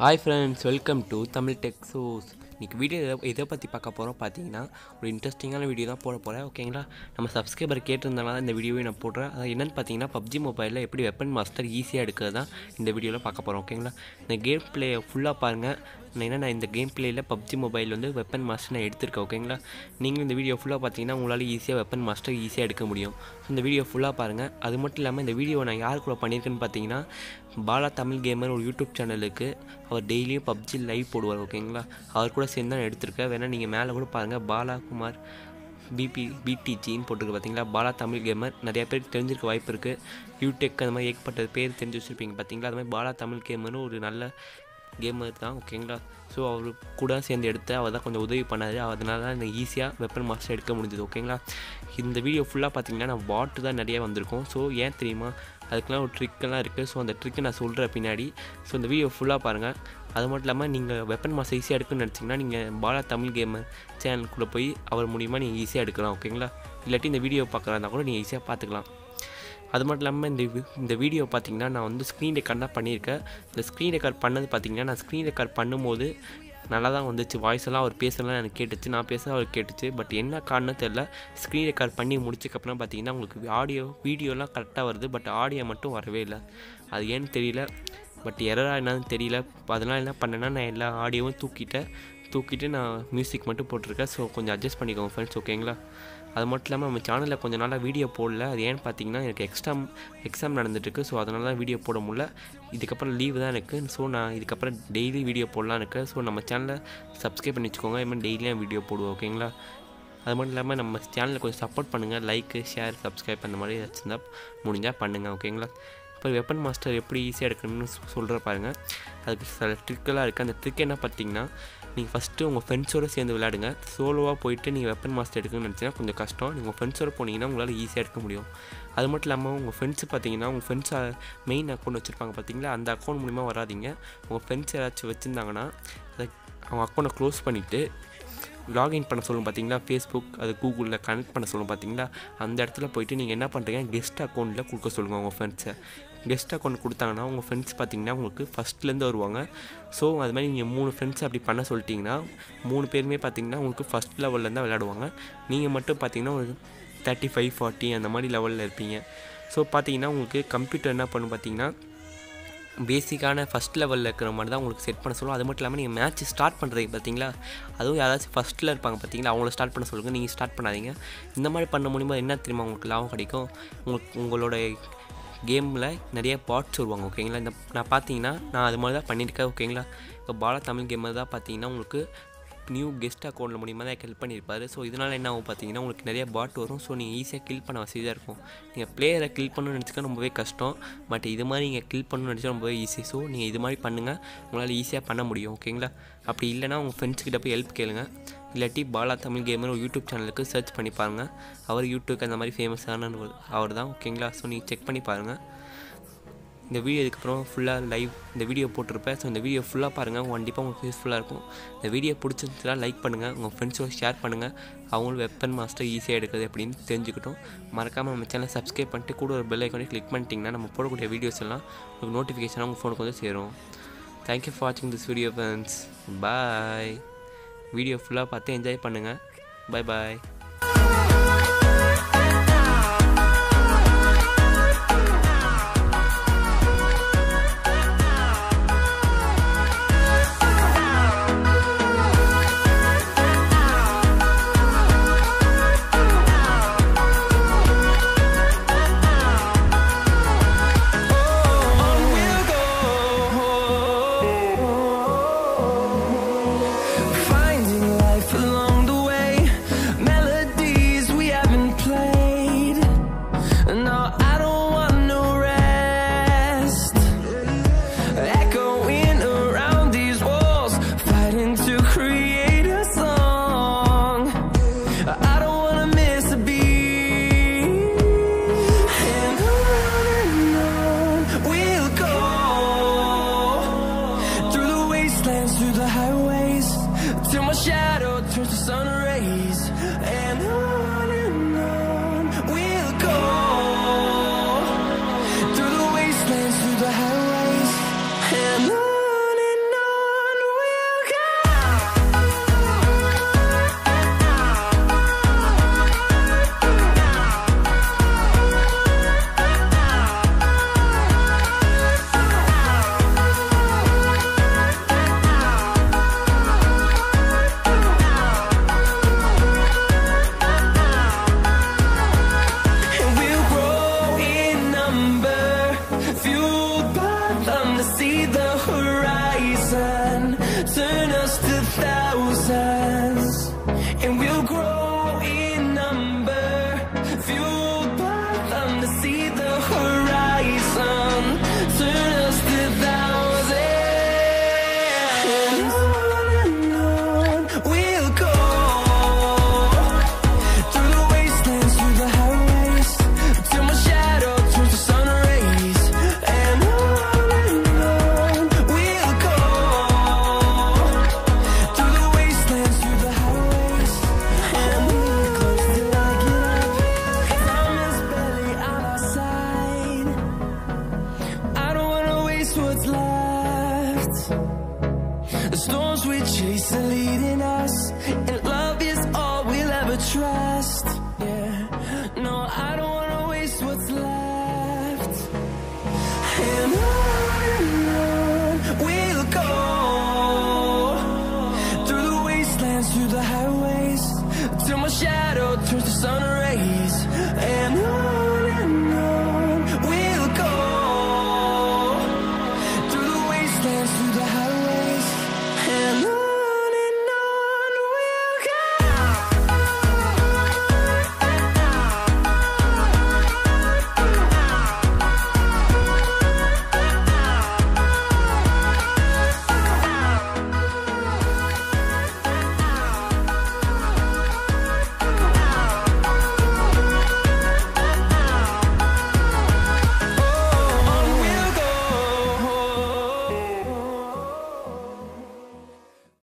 Hi friends, welcome to Tamil Tech Source. இன்னைக்கு video எதை பற்றி பார்க்க போகிறோம் பார்த்தீங்கன்னா ஒரு இன்ட்ரெஸ்டிங்கான வீடியோ தான் போட போகிறேன். ஓகேங்களா, நம்ம சப்ஸ்கிரைபர் கேட்டிருந்தனால இந்த வீடியோவை நான் போடுறேன். அது என்னென்னு பார்த்தீங்கன்னா PUBG மொபைலில் எப்படி வெப்பன் மாஸ்டர் ஈஸியாக எடுக்கிறது தான் இந்த வீடியோவில் பார்க்க போகிறோம். ஓகேங்களா, இந்த கேம் பிளே ஃபுல்லாக பாருங்கள். நான் இந்த கேம் பிளேயில் PUBG மொபைல் வந்து வெப்பன் மாஸ்டர் நான் எடுத்திருக்கேன். ஓகேங்களா, நீங்கள் இந்த வீடியோ ஃபுல்லாக பார்த்தீங்கன்னா உங்களால் ஈஸியாக வெப்பன் மாஸ்டர் ஈஸியாக எடுக்க முடியும். இந்த வீடியோ ஃபுல்லாக பாருங்கள். அது மட்டும் இல்லாமல் இந்த வீடியோ நான் யார் கூட பண்ணியிருக்கேன்னு பார்த்தீங்கன்னா பாலா தமிழ் கேமர் ஒரு யூடியூப் சேனலுக்கு அவர் டெய்லியும் PUBG லைவ் போடுவார். ஓகேங்களா, அவர் கூட சேர்ந்து தான் எடுத்திருக்கேன். வேணால் நீங்கள் மேலே கூட பாருங்கள், பாலாகுமார் பிடிஜின்னு போட்டிருக்கு பார்த்தீங்களா, பாலா தமிழ் கேமர். நிறையா பேருக்கு தெரிஞ்சிருக்க வாய்ப்பு இருக்குது. யூடெக் அந்த மாதிரி ஏகப்பட்ட பேர் தெரிஞ்சு வச்சுருப்பீங்க பார்த்தீங்களா. அது மாதிரி பாலா தமிழ் கேமர்னு ஒரு நல்ல கேமர் தான். ஓகேங்களா, ஸோ அவர் கூட சேர்ந்து எடுத்து அவர் தான் கொஞ்சம் உதவி பண்ணார். அதனால தான் இந்த ஈஸியாக வெப்பன் மாஸ்டர் எடுக்க முடிஞ்சது. ஓகேங்களா, இந்த வீடியோ ஃபுல்லாக பார்த்தீங்கன்னா நான் பாட்டு தான் நிறையா வந்திருக்கும். ஸோ ஏன் தெரியுமா, அதுக்கெலாம் ஒரு ட்ரிக்கெல்லாம் இருக்குது. ஸோ அந்த ட்ரிக்கை நான் சொல்கிறேன் பின்னாடி. ஸோ இந்த வீடியோ ஃபுல்லாக பாருங்கள். அது மட்டும் இல்லாமல் நீங்கள் வெப்பன் மாஸ்டர் ஈஸியாக எடுக்கணும்னு நினச்சிங்கன்னா நீங்கள் பாலா தமிழ் கேமர் சேனலுக்குள்ளே போய் அவர் மூலிமா நீங்கள் ஈஸியாக எடுக்கலாம். ஓகேங்களா, இல்லாட்டி இந்த வீடியோ பார்க்குறதா கூட நீங்கள் ஈஸியாக பார்த்துக்கலாம். அது மட்டும் இல்லாமல் இந்த வீடியோ பார்த்திங்கன்னா நான் வந்து ஸ்க்ரீன் ரெக்கார்ட் தான் பண்ணியிருக்கேன். இந்த ஸ்க்ரீன் ரெக்கார்ட் பண்ணது பார்த்திங்கன்னா நான் ஸ்க்ரீன் ரெக்கார்ட் பண்ணும்போது நல்லா தான் வந்துச்சு. வாய்ஸ் எல்லாம் அவர் பேசலாம் எனக்கு கேட்டுச்சு, நான் பேச அவர் கேட்டுச்சு. பட் என்ன காரணம் தெரில, ஸ்க்ரீன் ரெக்கார்ட் பண்ணி முடிச்சக்கப்புறம் பார்த்திங்கன்னா உங்களுக்கு வீடியோலாம் கரெக்டாக வருது, பட் ஆடியோ மட்டும் வரவே இல்லை. அது ஏன்னு தெரியல, பட் எரராக என்னன்னு தெரியல. அதனால் என்ன பண்ணேன்னா நான் எல்லா ஆடியோவும் தூக்கிட்டு நான் மியூசிக் மட்டும் போட்டிருக்கேன். ஸோ கொஞ்சம் அட்ஜஸ்ட் பண்ணிக்கோங்க ஃப்ரெண்ட்ஸ். ஓகேங்களா, அது மட்டும் இல்லாமல் நம்ம சேனலில் கொஞ்சம் நாளாக வீடியோ போடல. அது ஏன்னு பார்த்தீங்கன்னா எனக்கு எக்ஸாம் நடந்துட்டுருக்கு. ஸோ அதனால தான் வீடியோ போட முடியல. இதுக்கப்புறம் லீவு தான் எனக்கு. ஸோ நான் இதுக்கப்புறம் டெய்லி வீடியோ போடலான்னு இருக்கேன். ஸோ நம்ம சேனலை சப்ஸ்கிரைப் பண்ணி வச்சுக்கோங்க. இதுமாதிரி டெய்லியும் வீடியோ போடுவோம். ஓகேங்களா, அது மட்டும் இல்லாமல் நம்ம சேனலில் கொஞ்சம் சப்போர்ட் பண்ணுங்கள். லைக்கு, ஷேர், சப்ஸ்கிரைப் அந்த மாதிரி வச்சுருந்தா முடிஞ்சால் பண்ணுங்கள். ஓகேங்களா, இப்போ வெப்பன் மாஸ்டர் எப்படி ஈஸியாக எடுக்கணும்னு சொல்கிற பாருங்கள். அதுக்கு சில ட்ரிக்கெல்லாம் இருக்குது. அந்த ட்ரிக் என்ன பார்த்தீங்கன்னா, நீங்கள் ஃபஸ்ட்டு உங்கள் ஃப்ரெண்ட்ஸோடு சேர்ந்து விளையாடுங்க. சோலோவாக போயிட்டு நீங்கள் வெப்பன் மாஸ்டர் எடுக்கணும்னு நினச்சிங்கன்னா கொஞ்சம் கஷ்டம். நீங்கள் ஃப்ரெண்ட்ஸோடு போனீங்கன்னா உங்களால் ஈஸியாக எடுக்க முடியும். அது மட்டும் இல்லாமல் உங்கள் ஃப்ரெண்ட்ஸு பார்த்தீங்கன்னா உங்கள் ஃப்ரெண்ட்ஸ் மெயின் அக்கௌண்ட் வச்சுருப்பாங்க பார்த்தீங்களா, அந்த அக்கௌண்ட் மூலிமா வராதிங்க. உங்கள் ஃப்ரெண்ட்ஸ் யாராச்சும் வச்சுருந்தாங்கன்னா அவங்க அக்கௌண்ட்டை க்ளோஸ் பண்ணிவிட்டு லாகின் பண்ண சொல்லும் பார்த்தீங்களா, ஃபேஸ்புக் அது கூகுளில் கனெக்ட் பண்ண சொல்லும் பார்த்தீங்களா, அந்த இடத்துல போய்ட்டு நீங்கள் என்ன பண்ணுறீங்க, கெஸ்ட் அக்கௌண்ட்டில் கொடுக்க சொல்லுங்கள் உங்கள் ஃப்ரெண்ட்ஸை. கெஸ்ட் அக்கௌண்ட் கொடுத்தாங்கன்னா உங்கள் ஃப்ரெண்ட்ஸ் பார்த்தீங்கன்னா உங்களுக்கு ஃபஸ்ட்லேருந்து வருவாங்க. ஸோ அது மாதிரி நீங்கள் 3 ஃப்ரெண்ட்ஸ் அப்படி பண்ண சொல்லிட்டிங்கன்னா 3 பேருமே பார்த்தீங்கன்னா உங்களுக்கு ஃபஸ்ட் லெவல்லேருந்து விளையாடுவாங்க. நீங்கள் மட்டும் பார்த்தீங்கன்னா ஒரு 35, 40 அந்த மாதிரி லெவலில் இருப்பீங்க. ஸோ பார்த்தீங்கன்னா உங்களுக்கு கம்ப்யூட்டர் என்ன பண்ணும் பார்த்தீங்கன்னா பேசிக்கான ஃபஸ்ட் லெவலில் இருக்கிற மாதிரி தான் உங்களுக்கு செட் பண்ண சொல்லுவோம். அது மட்டும் இல்லாமல் நீங்கள் மேட்ச் ஸ்டார்ட் பண்ணுறீங்க பார்த்தீங்களா, அதுவும் யாராச்சும் ஃபஸ்ட்டில் இருப்பாங்க பார்த்தீங்களா, அவங்கள ஸ்டார்ட் பண்ண சொல்லுங்கள். நீங்கள் ஸ்டார்ட் பண்ணாதீங்க. இந்த மாதிரி பண்ண முடியுமா என்ன தெரியுமா உங்களுக்கு லாபம் கிடைக்கும். உங்களோட கேமில் நிறைய பாட்ஸ் வருவாங்க. ஓகேங்களா, நான் பார்த்தீங்கன்னா நான் அது மாதிரி தான் பண்ணியிருக்கேன். ஓகேங்களா, இப்போ பாலா தமிழ் கேமர் தான் பார்த்தீங்கன்னா உங்களுக்கு நியூ கெஸ்ட் அக்கௌண்ட்டில் மூலிமா தான் ஹெல்ப் பண்ணியிருப்பாரு. ஸோ இதனால் என்ன ஆகும் பார்த்தீங்கன்னா உங்களுக்கு நிறைய பாட் வரும். ஸோ நீங்கள் ஈஸியாக கில் பண்ண வசதியாக இருக்கும். நீங்கள் பிளேயரை கில் பண்ணணும்னு நினச்சிக்க ரொம்பவே கஷ்டம். பட் இது மாதிரி நீங்கள் கில் பண்ணணும்னு நினச்சா ரொம்பவே ஈஸி. ஸோ நீங்கள் இது மாதிரி பண்ணுங்கள், உங்களால் ஈஸியாக பண்ண முடியும். ஓகேங்களா, அப்படி இல்லைனா உங்கள் ஃப்ரெண்ட்ஸ்கிட்ட போய் ஹெல்ப் கேளுங்க. இல்லாட்டி பாலா தமிழ் கேமர் ஒரு யூடியூப் சேனலுக்கு சர்ச் பண்ணி பாருங்கள். அவர் யூடியூப்க்கு அந்த மாதிரி ஃபேமஸான அவர் தான். ஓகேங்களா, ஸோ நீங்கள் செக் பண்ணி பாருங்கள். இந்த வீடியோ இதுக்கப்புறம் ஃபுல்லாக லைவ் இந்த வீடியோ போட்டிருப்பேன். ஸோ இந்த வீடியோ ஃபுல்லாக பாருங்கள், கண்டிப்பாக உங்களுக்கு யூஸ்ஃபுல்லாக இருக்கும். இந்த வீடியோ பிடிச்சிருந்துச்சுன்னா லைக் பண்ணுங்கள், உங்கள் ஃப்ரெண்ட்ஸோட ஷேர் பண்ணுங்கள். அவங்களும் வெப்பன் மாஸ்டர் ஈஸியாக எடுக்குது அப்படின்னு தெரிஞ்சுக்கிட்டோம். மறக்காமல் நம்ம சேனலை சப்ஸ்கிரைப் பண்ணிட்டு கூட ஒரு பெல் ஐக்கானே கிளிக் பண்ணிட்டீங்கன்னா நம்ம போடக்கூடிய வீடியோஸ் எல்லாம் உங்களுக்கு நோட்டிஃபிகேஷனாக உங்கள் ஃபோனுக்கு வந்து சேரும். தேங்க்யூ ஃபார் வாட்சிங் this video friends. Bye. Video ஃபுல்லாக பார்த்து என்ஜாய் பண்ணுங்கள். பாய் பாய். Along the way, melody you